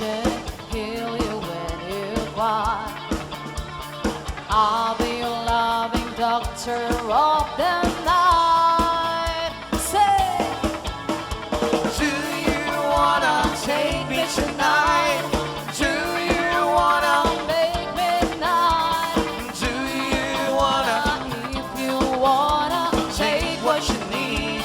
emotion, heal you when you cry. I'll be your loving doctor of the night. Say, do you wanna take me tonight? Do you wanna make midnight? Do you wanna, if you wanna, take what you need?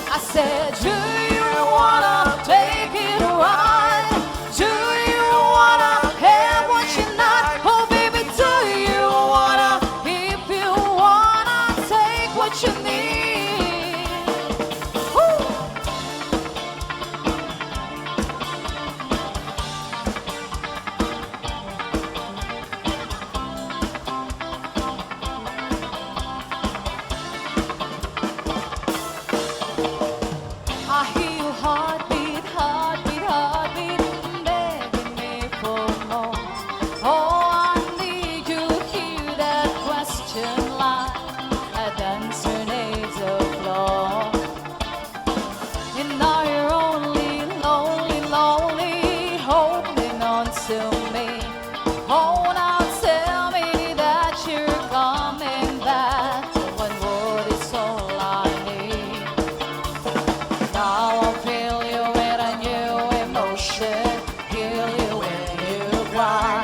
I said, do you wanna take it right? Do you wanna have what you're not? Oh baby, do you wanna, if you wanna, take what you need? Woo! I hear your heartbeat, heartbeat, heartbeat, begging me for more. Oh, I need you to hear that question like a dancer needs a floor. And now you're only lonely, lonely, holding on to me. Oh, now tell me that you're coming back. One word is all I need. Now I'll feel you with a new emotion, heal you when you cry.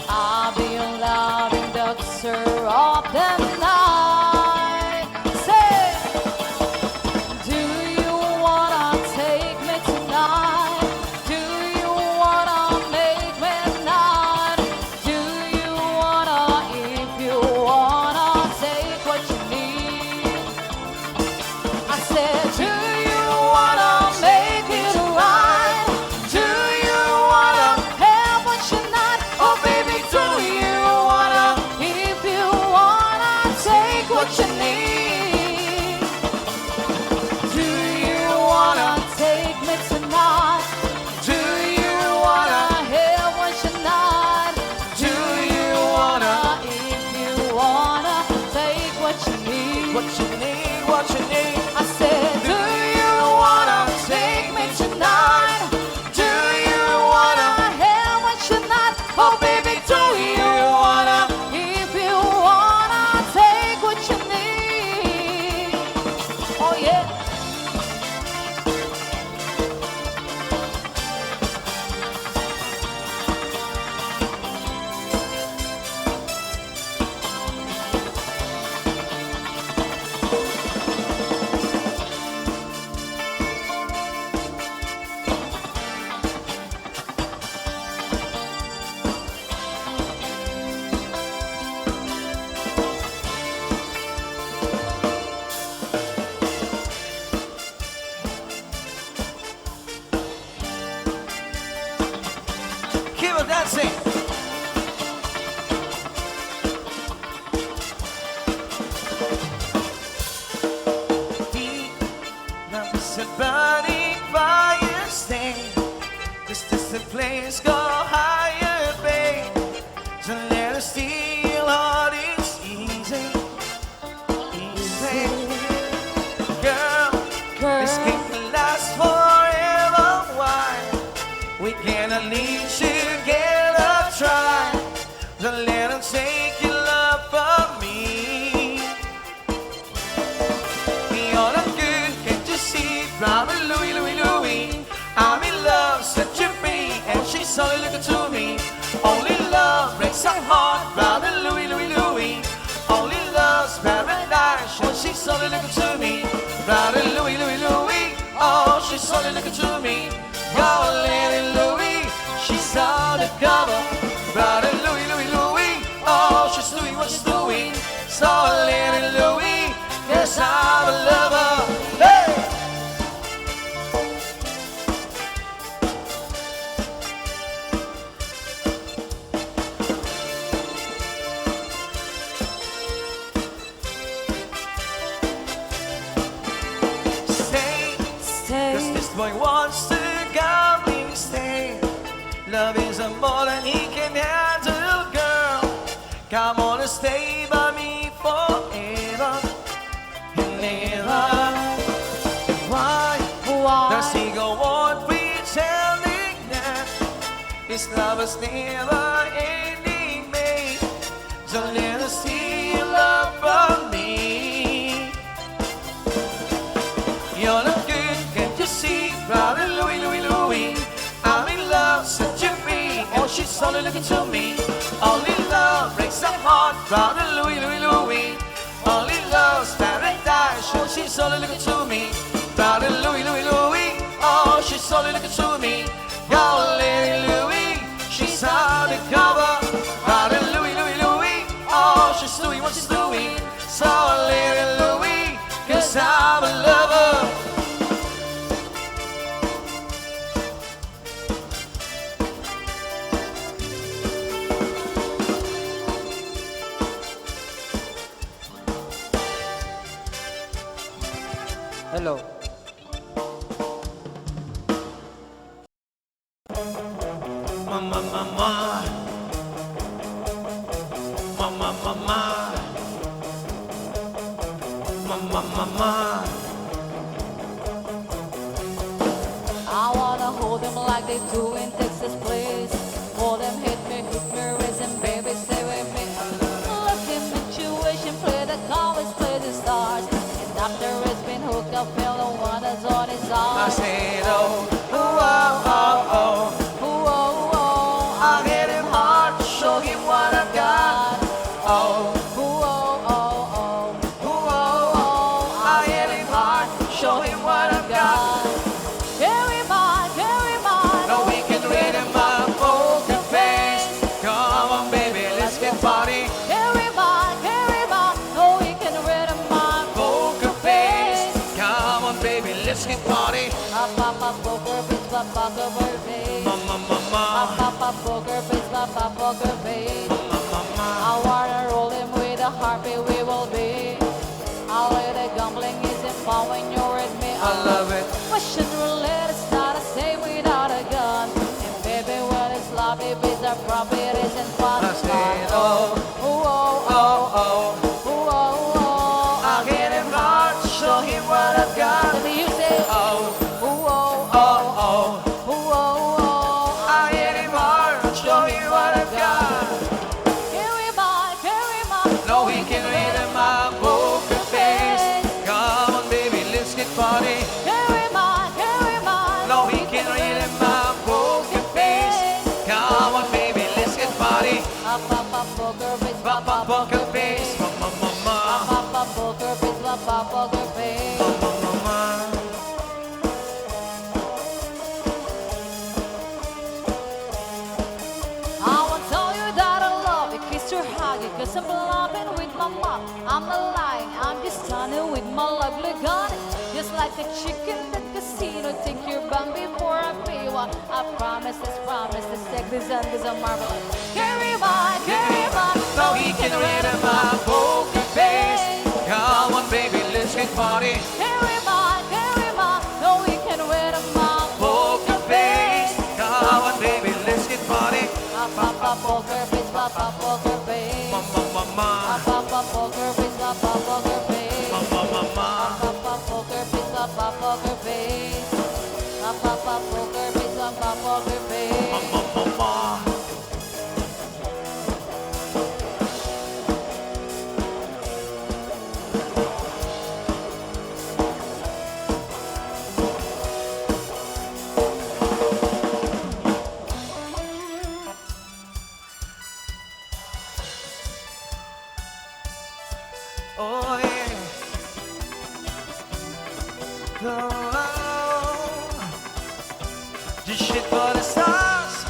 I'll be your loving doctor of the night. Say, do you wanna take me tonight? Do you wanna make midnight? Do you wanna, if you wanna, take what you need? I said, do you wanna make it right? Do you wanna have what you're not? Oh baby, do you wanna, if you wanna, take what you need? Do you wanna take me tonight? Do you wanna have what you're not? Do you wanna, if you wanna, take what you need? What you need, what you need. I said, do you wanna take me tonight? Do you wanna have what you're not? Oh baby, do you wanna, if you wanna, take what you need? Oh yeah. Keep on dancing. Deep, now this a burning fire stay. This is the place go higher, babe. So let us steal all this easy, easy. Girl, this game can last forever. Why? We can at least get a try. So let them take your love from me. You're not good, can't you see? Robin Louie, Louie, Louie. I'm in love, set you free, and she's only looking to me. Only love breaks our heart. Robin Louie, Louie, Louie. Only love's paradise, and she's only looking to me. Robin Louie, Louie, Louie. Oh, she's only looking to me. Go Lady Louie, she's undercover. Brother Louie, Louie, Louie. Oh, she's doing what she's doing. So Lady Louie, yes, I'm a lover. Hey! Stay, 'cause this boy wants to come and stay. Love is more than he can handle, girl. Come on and stay by me forever and ever. Why does he go on with This love is never ending, babe. So let us see your love from me. You're not good, can't you see? Brother Louie, Louie, Louie, I'm in love, set you free. Oh, she's only looking to me. Only love breaks the heart. Brother Louie, Louie, Louie, only love's paradise. Oh, she's only looking to me. Brother Louie, Louie, Louie, oh, she's only looking to me. Go, Lady Louie, she's undercover. Brother Louie, Louie, Louie, oh, she's doing what she's doing. So, Lady Louie, 'cause I'm a lover. Hello. Mama, mama, mama, mama, mama, mama. I wanna hold them like they do in Texas, please. Hold them, hit me, raise them, baby, stay with me. Look in situation, play the cards, play the stars. And after it's been hooked up, feel the one that's on his I arm. said, oh, oh, oh, oh, oh. Ooh, oh, oh, I hit him hard to show him what I've got. Oh, ooh, oh, oh, oh, oh, oh, oh. I hit him hard to show him what I've got. Carry my, No, we can read him my poker face. Come on, baby, let's get party. carry my, no, we can read my Poker face. Come on, baby, let's get party. Papa poker face, papa poker face. Mama, mama, Papa poker face, papa poker face. mama. I wanna roll him with a heartbeat, we will be. I'll let the gambling isn't fun when you're with me. I love it. Russian roulette is not a same without a gun. And baby, when it's love, if it's a profit, isn't fun. I said, oh, Ooh, oh, oh, oh. ooh, oh, oh. I hit him hard to show him what I've got. Let me use it. Oh, Ooh, oh, oh, oh. ooh, oh, oh. I hit him hard to show him what I've got. Carry my. No, he can read in my poker face. Come on, baby, let's get party. Carry my. No, he can read in my poker face. Come on, baby, let's get party. Papa poker face, Papa poker face. Mama, mama, Papa poker face, papa poker face. mama, mama. I want to tell you that I love you, kiss your hug you, 'cause I'm loving with my mom. I'm not lying, I'm just stunning with my lovely gun. Just like a chicken at the casino, take your bum before I pay one. I promise, take this and this are marvelous. Carry my. No, he can read in my poker face. Come on, baby, let's get party. Carry my. No, we can wear my Poker face. Come on, baby, let's get party. Papa poker face, papa poker face. Mama, mama, Papa poker face, papa poker face. mama, mama. Papa poker face, papa poker face. Papa poker face, papa poker face. Mama, mama. Oh yeah. Oh, just shit for the stars,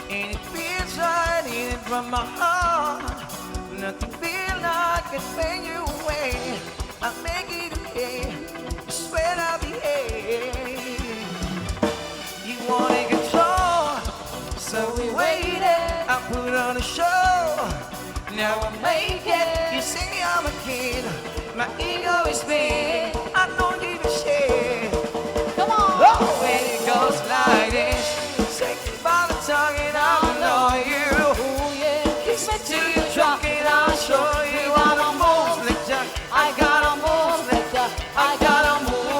and it feels right in from my heart. Nothing feel like I can bang you away. I make it okay. You swear I'll be here. You wanna control, so we waited. I put on a show. Now I make it. You say I'm a kid. My ego is big. I don't give a shit. Come on. Oh, when it goes like this, say by the tongue and I'll know you. Oh yeah. Kiss me till you're drunk and I'll show you how to move like that. I gotta move like that. I gotta move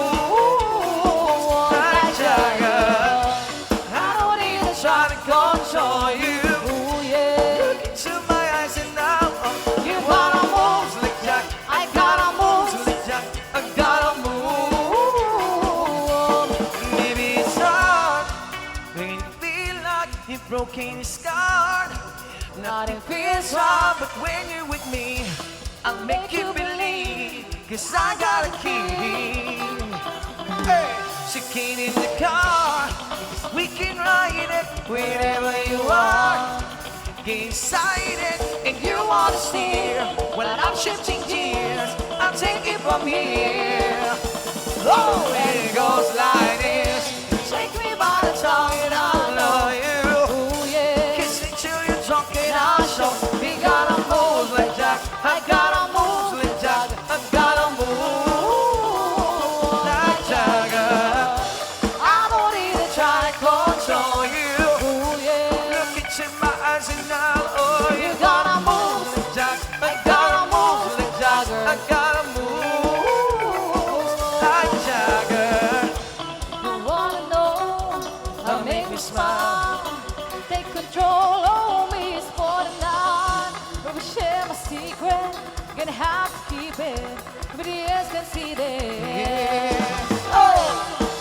like that. I don't even try to control. you're broken, you're scarred. Nothing feels wrong, but when you're with me, I'll make you believe, 'cause I got a key. Hey, so get in the car, we can ride it wherever you are. Get inside it, and you wanna steer. When I'm shifting gears, I'll take it from here. Oh, and it goes like this. Take me by the tongue and I'll know you. Ooh, yeah. Kiss me till you're drunk and I'll show. We gotta move like Jack. I gotta move like Jack. I gotta move like Jagger. I don't need to try to control you. Ooh, yeah. Look into my eyes and I'll owe you. You gotta move like Jack. I gotta move like Jagger. I gotta move like Jagger. You wanna know how make me smile. Take control over me, it's for the night. But we share my secret, gonna have to keep it. But the ears can see this. Oh,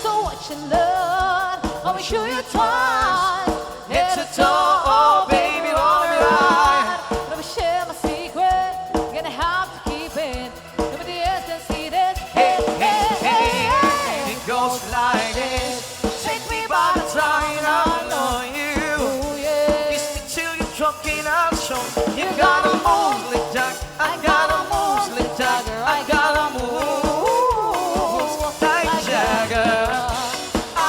so what you learn, I'll be sure you try. Head to toe, oh baby, on me right. But we share my secret, gonna have to keep it. But the ears can see this. Hey, hey, hey, it goes like this. Take me by the tongue and I'll know you. Ooh, yeah. Kiss me till you're drunk and I'll show. You gotta move like Jack. I gotta move like Jagger. I gotta move like Jagger.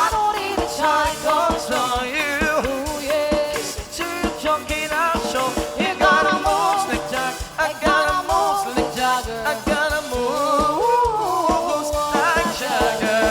I don't need to try to control you. Ooh, yeah. Kiss me till you're drunk and I'll show. You gotta move like Jack. I gotta move like Jagger. I gotta move like Jagger.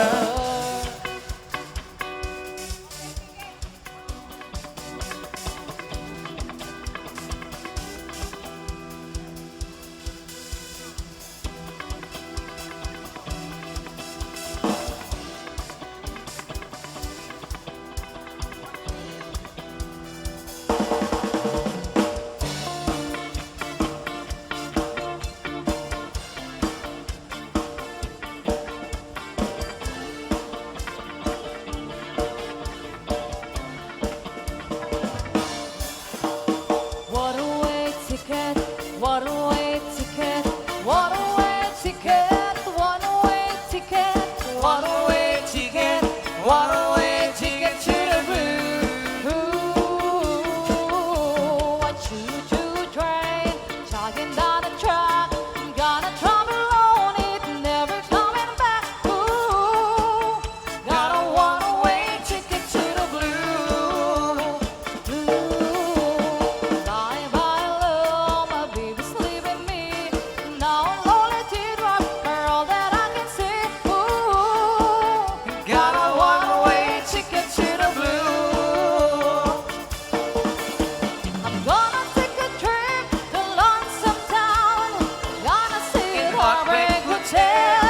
What a way ticket, what a way ticket, what a way ticket, what a way ticket, what a way ticket, what a way ticket to the blue. Ooh, I choo-choo train, chugging down the track, gonna travel on it, never coming back. Ooh, got a one-way ticket to the blue. Bye bye love, my baby's leaving me. Now I'm lonely teardrop are all that I can see. Ooh, Got a one-way ticket to the blue. I'm gonna take a trip to Lonesome Town. Gonna see In a heartbreak hotel.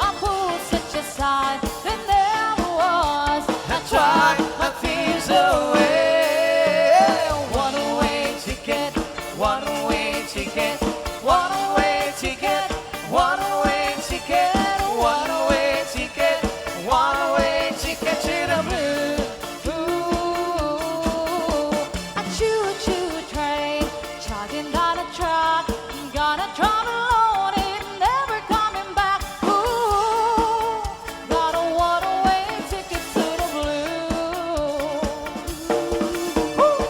I'll pull such a sign that never was. I tried my fears away. One-way ticket, One-way ticket, one-way ticket, one-way ticket, one-way ticket, one-way ticket to the blue. ooh, a choo-choo train, chugging down a track, gonna travel on it, never coming back. Ooh, got a one-way ticket to the blue. Ooh.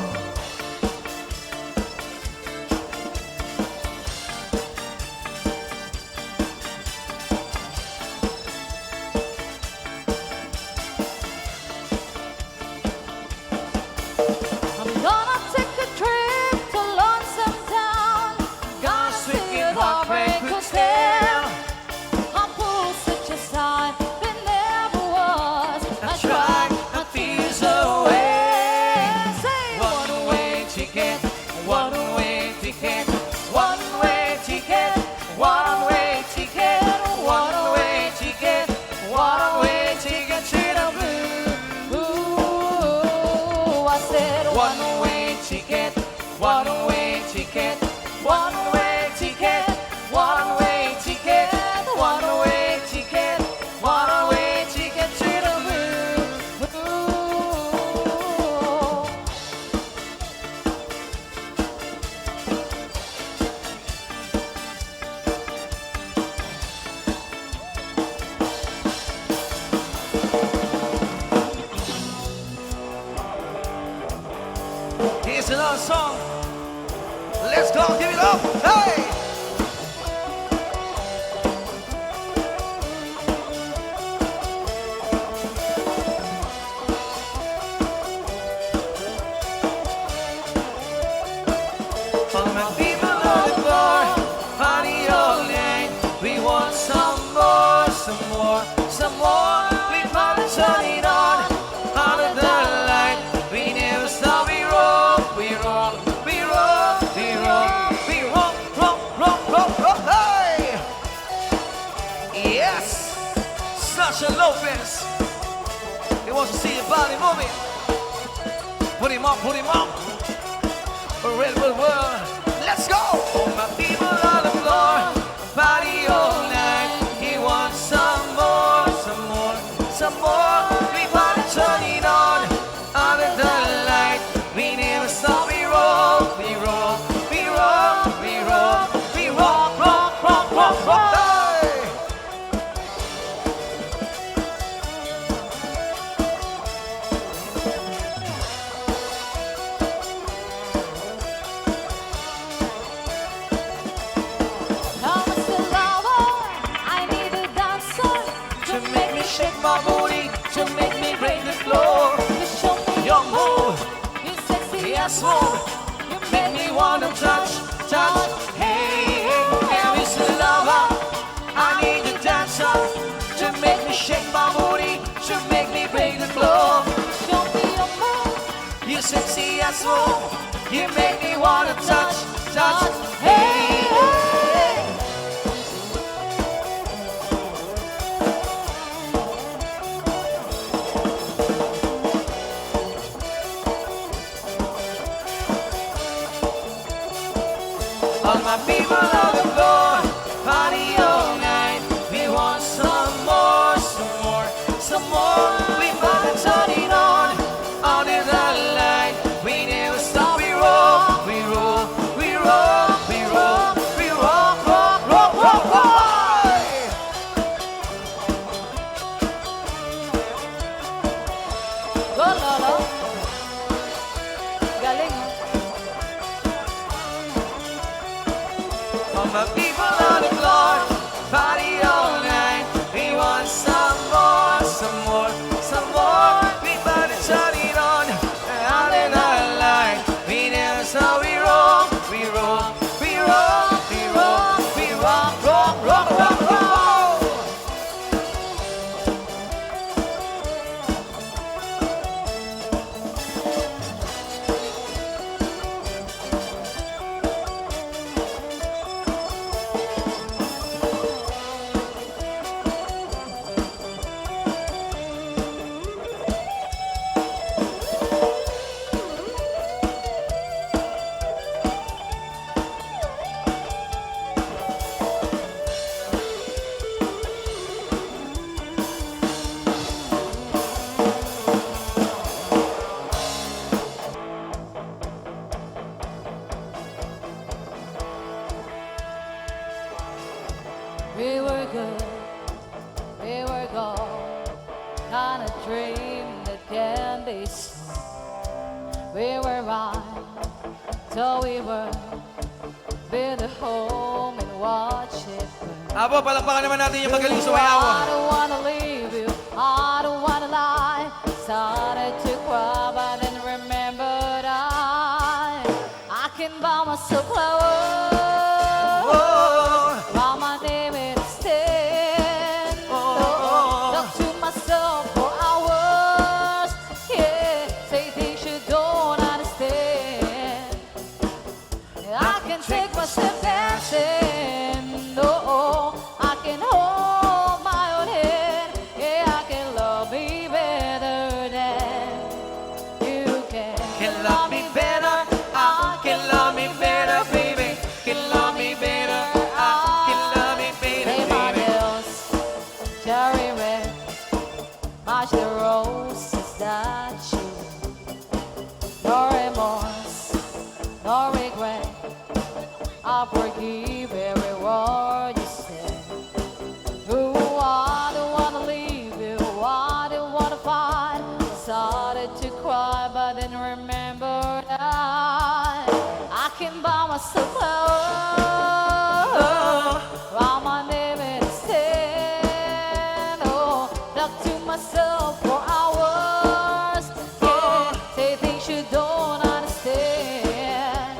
I'm gonna take a trip to Lonesome Town. Gonna see a heartbreak hotel. I'll pull such a sign that never was. I tried my fears away. Say One-way ticket, one-way ticket, one-way ticket, one-way ticket, one-way ticket, one-way ticket to the blue. ooh, I said One-way ticket, one-way ticket, one-way ticket, one-way ticket, one-way ticket, one-way ticket to the blue. ooh, Here's another song. Let's go, give it up. Hey! All my people on the floor, party all night. We want some more, some more, some more. We wanna turn it on, under the light. We never stop, we roll, we roll, we roll, we roll, we roll, roll, roll, roll, roll. Hey! Yes! Sasha Lopez. He wants to see your body moving. Put him up, put him up. Red world, let's go! All my people on the floor, party all night. He wants some more, some more, some more. We wanna turn it on, under the light. We never stop, we roll, we roll, we roll, we roll, we roll, roll, roll, roll, roll. Hey! Come still lover, I need a dancer To make me shake my booty, to make me break the floor. to show me Your move, your sexy yes, move. You Make me wanna touch, touch. Hey, hey, Mr. Lover, I need a dancer to make me shake my booty, to make me break the floor. show me your move. You sexy as move, you make me wanna touch, touch. Hey, hey. All my people on the floor, party all night. We want some more, some more, some more. We wanna turn it on, under the light. We never stop, we roll, we roll, we roll, we roll, we roll, roll, roll, roll, roll. Go Lolo. Galing. All my people on the floor, party all night. We want some more, some more, some more. We wanna turn it on, under the light. We never stop, we roll, we roll, we roll, we roll, we roll, roll, roll, roll, roll. We were good, we were gold, kind of dream that can be sold. We were right, so we were, build a home and watch it burn. Abo, palakpakan naman natin yung magaling I sumayawan. don't wanna leave you, I don't wanna lie. Started to cry, but then remembered I can buy myself flowers. Oh, Write my name in a stand. Talk to myself for hours. Yeah, say things you don't understand. I can take myself dancing. No, I can hold my own head. Yeah, I can love me better than you can. can love me better, I can love me better, baby. Can love me better, I can love me better, Say my baby. nails, cherry red, match the roses that you. No remorse, no regret. I forgive every word you said. Ooh, I don't wanna leave you, I don't wanna fight. Started to cry, but then remembered can buy myself flowers. Write my name in the sand. Oh, talk to myself for hours. Yeah, say things you don't understand.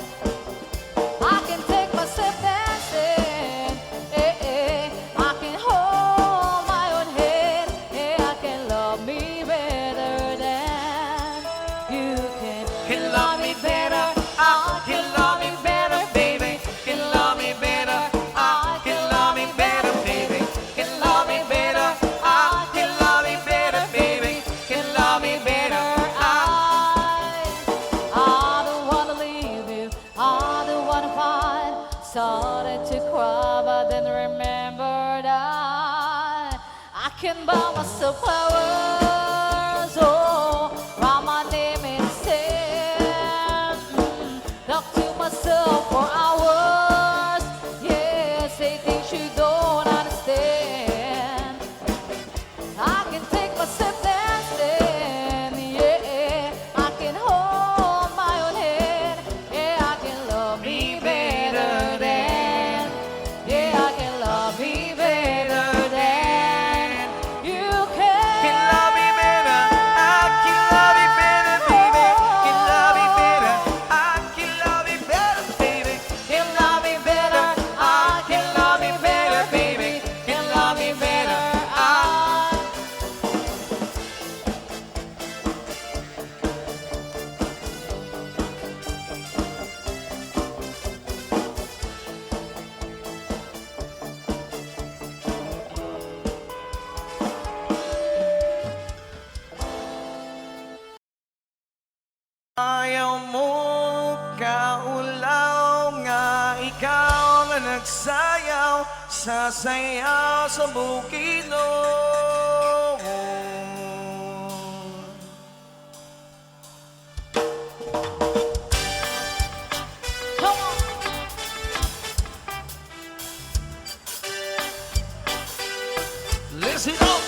I can take myself dancing. I can hold my own head. I can love me better than you can. Can love me better. I can love me better, baby. Can love me better. I can love me better, baby. Can love me better. I can love me better, baby. Can love me better. I don't wanna leave you. I don't wanna fight. Started to cry, but then remembered I can buy myself flowers. Oh, write my name in the sand. Talk to myself for hours. Yeah, say things you don't understand. I can take myself dancing. Yeah, I can hold my own head. Yeah, I can love me better than. Yeah, I can love me better than you can. Can love me better. I can love me better, baby. Can love me better. I can love me better, baby. Can love me better. I can love me better, baby. Can love me better. Ayaw mo kaulaw nga ikaw na nagsayaw sa sayaw sa bukidnon. Come on. Listen up!